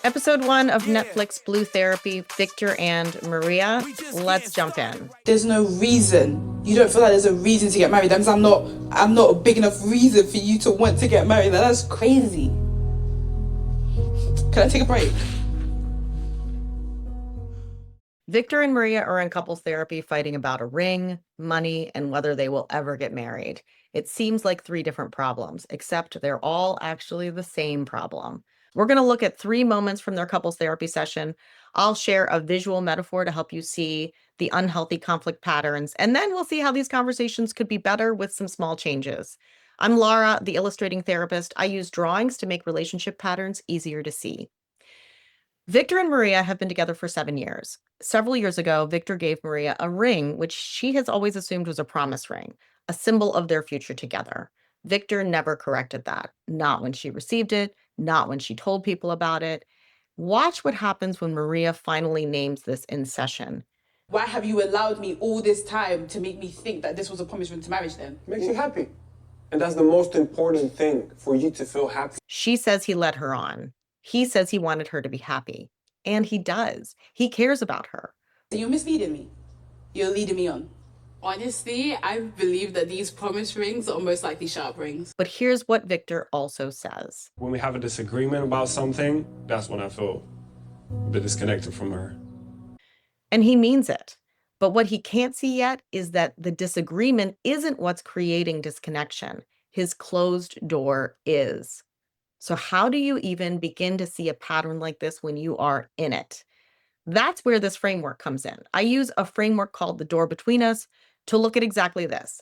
Episode 1 of Netflix Blue Therapy, Victor and Maria. Let's jump in. There's no reason. You don't feel like there's a reason to get married. That means I'm not a big enough reason for you to want to get married. That's crazy. Can I take a break? Victor and Maria are in couples therapy fighting about a ring, money, and whether they will ever get married. It seems like 3 different problems, except they're all actually the same problem. We're going to look at 3 moments from their couples therapy session. I'll share a visual metaphor to help you see the unhealthy conflict patterns, and then we'll see how these conversations could be better with some small changes. I'm Lara, the illustrating therapist. I use drawings to make relationship patterns easier to see. Victor and Maria have been together for 7 years. Several years ago, Victor gave Maria a ring, which she has always assumed was a promise ring, a symbol of their future together. Victor never corrected that, not when she received it, not when she told people about it. Watch what happens when Maria finally names this in session. Why have you allowed me all this time to make me think that this was a promise ring to marriage then? Makes you happy. And that's the most important thing, for you to feel happy. She says he led her on. He says he wanted her to be happy. And he does. He cares about her. You're misleading me. You're leading me on. Honestly, I believe that these promise rings are most likely sharp rings. But here's what Victor also says. When we have a disagreement about something, that's when I feel a bit disconnected from her. And he means it. But what he can't see yet is that the disagreement isn't what's creating disconnection. His closed door is. So how do you even begin to see a pattern like this when you are in it? That's where this framework comes in. I use a framework called the door between us to look at exactly this.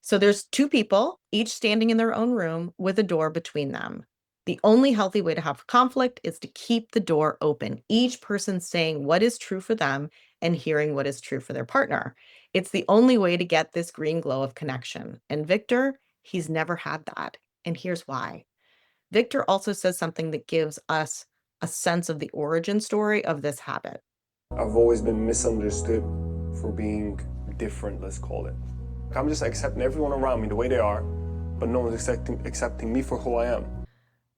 So there's 2 people, each standing in their own room with a door between them. The only healthy way to have conflict is to keep the door open, each person saying what is true for them and hearing what is true for their partner. It's the only way to get this green glow of connection. And Victor, he's never had that. And here's why. Victor also says something that gives us a sense of the origin story of this habit. I've always been misunderstood for being different, let's call it. I'm just accepting everyone around me the way they are, but no one's accepting me for who I am.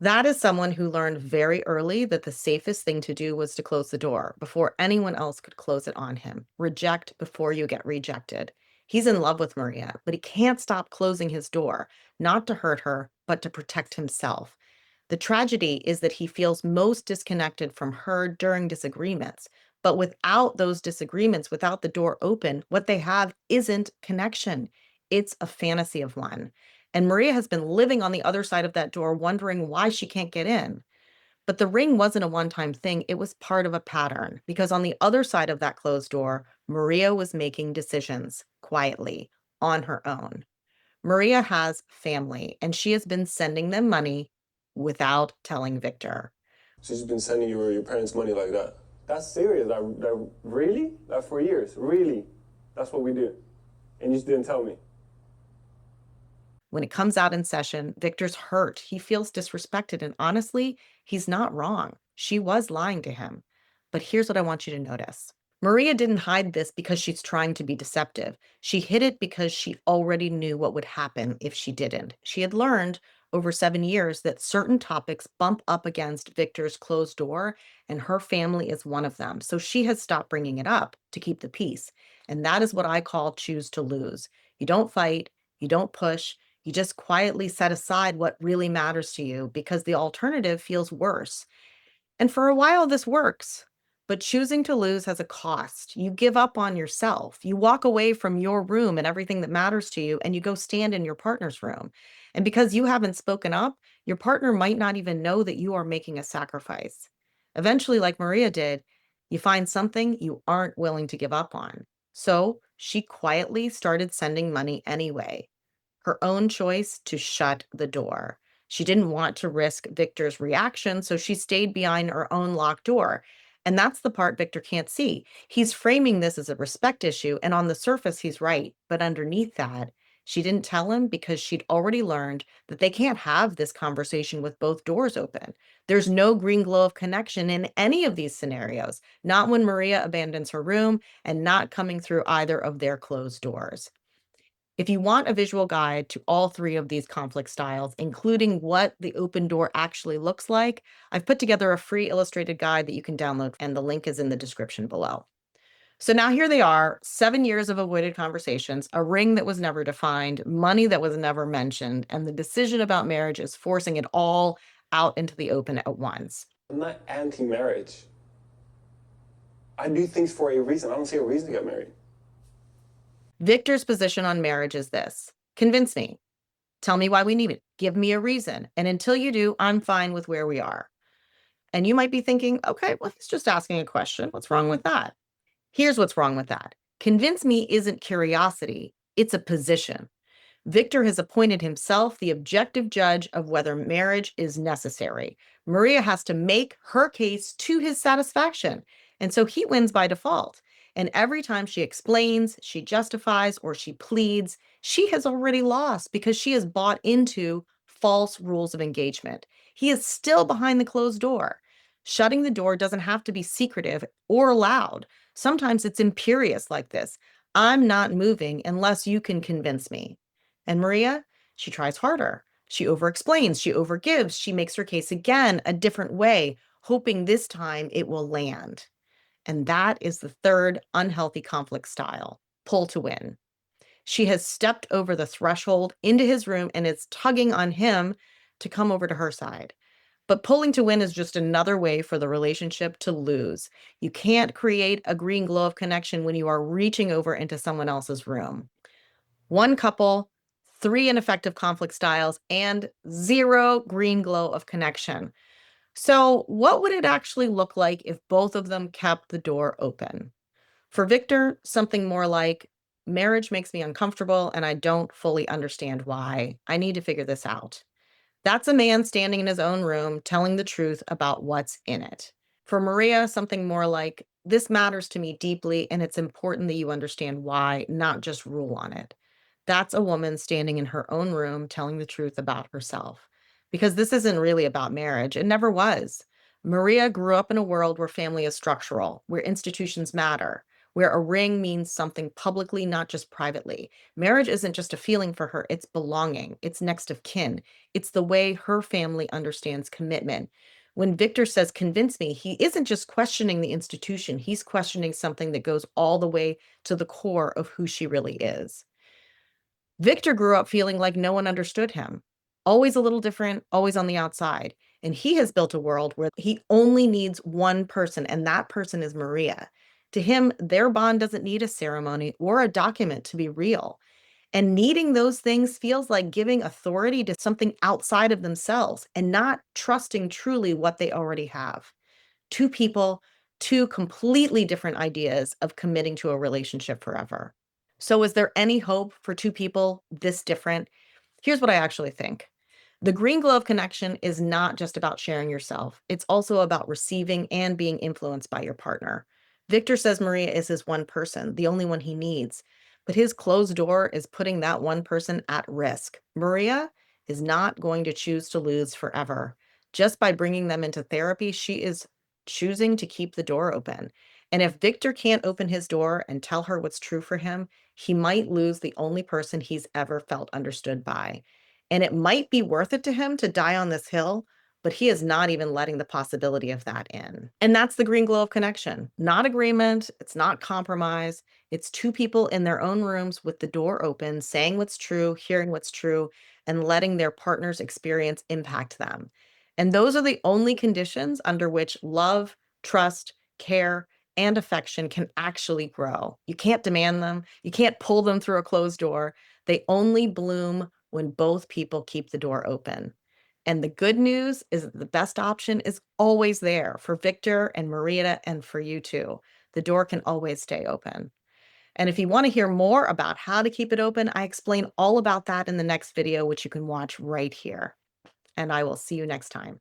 That is someone who learned very early that the safest thing to do was to close the door before anyone else could close it on him. Reject before you get rejected. He's in love with Maria, but he can't stop closing his door, not to hurt her, but to protect himself. The tragedy is that he feels most disconnected from her during disagreements. But without those disagreements, without the door open, what they have isn't connection. It's a fantasy of one. And Maria has been living on the other side of that door, wondering why she can't get in. But the ring wasn't a one-time thing. It was part of a pattern because on the other side of that closed door, Maria was making decisions quietly on her own. Maria has family and she has been sending them money without telling Victor. She's been sending your parents money like that. That's serious. Really? That for years? Really? That's what we do. And you just didn't tell me. When it comes out in session, Victor's hurt. He feels disrespected. And honestly, he's not wrong. She was lying to him. But here's what I want you to notice. Maria didn't hide this because she's trying to be deceptive. She hid it because she already knew what would happen if she didn't. She had learned over 7 years that certain topics bump up against Victor's closed door, and her family is one of them. So she has stopped bringing it up to keep the peace. And that is what I call choose to lose. You don't fight, you don't push, you just quietly set aside what really matters to you because the alternative feels worse. And for a while, this works. But choosing to lose has a cost. You give up on yourself. You walk away from your room and everything that matters to you, and you go stand in your partner's room. And because you haven't spoken up, your partner might not even know that you are making a sacrifice. Eventually, like Maria did, you find something you aren't willing to give up on. So she quietly started sending money anyway. Her own choice to shut the door. She didn't want to risk Victor's reaction, so she stayed behind her own locked door. And that's the part Victor can't see. He's framing this as a respect issue, and on the surface, he's right. But underneath that, she didn't tell him because she'd already learned that they can't have this conversation with both doors open. There's no green glow of connection in any of these scenarios, not when Maria abandons her room and not coming through either of their closed doors. If you want a visual guide to all three of these conflict styles, including what the open door actually looks like, I've put together a free illustrated guide that you can download, and the link is in the description below. So now here they are, 7 years of avoided conversations, a ring that was never defined, money that was never mentioned, and the decision about marriage is forcing it all out into the open at once. I'm not anti-marriage. I do things for a reason. I don't see a reason to get married. Viktor's position on marriage is this: convince me. Tell me why we need it. Give me a reason. And until you do, I'm fine with where we are. And you might be thinking, okay, well, he's just asking a question. What's wrong with that? Here's what's wrong with that. Convince me isn't curiosity, it's a position. Viktor has appointed himself the objective judge of whether marriage is necessary. Maria has to make her case to his satisfaction. And so he wins by default. And every time she explains, she justifies, or she pleads, she has already lost because she has bought into false rules of engagement. He is still behind the closed door. Shutting the door doesn't have to be secretive or loud. Sometimes it's imperious like this: I'm not moving unless you can convince me. And Maria, she tries harder. She overexplains, she overgives, she makes her case again a different way, hoping this time it will land. And that is the third unhealthy conflict style: pull to win. She has stepped over the threshold into his room and is tugging on him to come over to her side. But pulling to win is just another way for the relationship to lose. You can't create a green glow of connection when you are reaching over into someone else's room. One couple, 3 ineffective conflict styles, and 0 green glow of connection. So, what would it actually look like if both of them kept the door open? For Viktor, something more like, marriage makes me uncomfortable and I don't fully understand why. I need to figure this out. That's a man standing in his own room telling the truth about what's in it. For Maria, something more like, this matters to me deeply and it's important that you understand why, not just rule on it. That's a woman standing in her own room telling the truth about herself. Because this isn't really about marriage. It never was. Maria grew up in a world where family is structural, where institutions matter, where a ring means something publicly, not just privately. Marriage isn't just a feeling for her, it's belonging, it's next of kin, it's the way her family understands commitment. When Viktor says, convince me, he isn't just questioning the institution, he's questioning something that goes all the way to the core of who she really is. Viktor grew up feeling like no one understood him, always a little different, always on the outside. And he has built a world where he only needs one person, and that person is Maria. To him, their bond doesn't need a ceremony or a document to be real. And needing those things feels like giving authority to something outside of themselves and not trusting truly what they already have. Two people, two completely different ideas of committing to a relationship forever. So, is there any hope for two people this different? Here's what I actually think. The green glove connection is not just about sharing yourself, it's also about receiving and being influenced by your partner. Viktor says Maria is his one person, the only one he needs, but his closed door is putting that one person at risk. Maria is not going to choose to lose forever. Just by bringing them into therapy, she is choosing to keep the door open. And if Viktor can't open his door and tell her what's true for him, he might lose the only person he's ever felt understood by. And it might be worth it to him to die on this hill, but he is not even letting the possibility of that in. And that's the green glow of connection. Not agreement, it's not compromise. It's two people in their own rooms with the door open, saying what's true, hearing what's true, and letting their partner's experience impact them. And those are the only conditions under which love, trust, care, and affection can actually grow. You can't demand them, you can't pull them through a closed door. They only bloom when both people keep the door open. And the good news is that the best option is always there for Viktor and Maria and for you too. The door can always stay open. And if you want to hear more about how to keep it open, I explain all about that in the next video, which you can watch right here. And I will see you next time.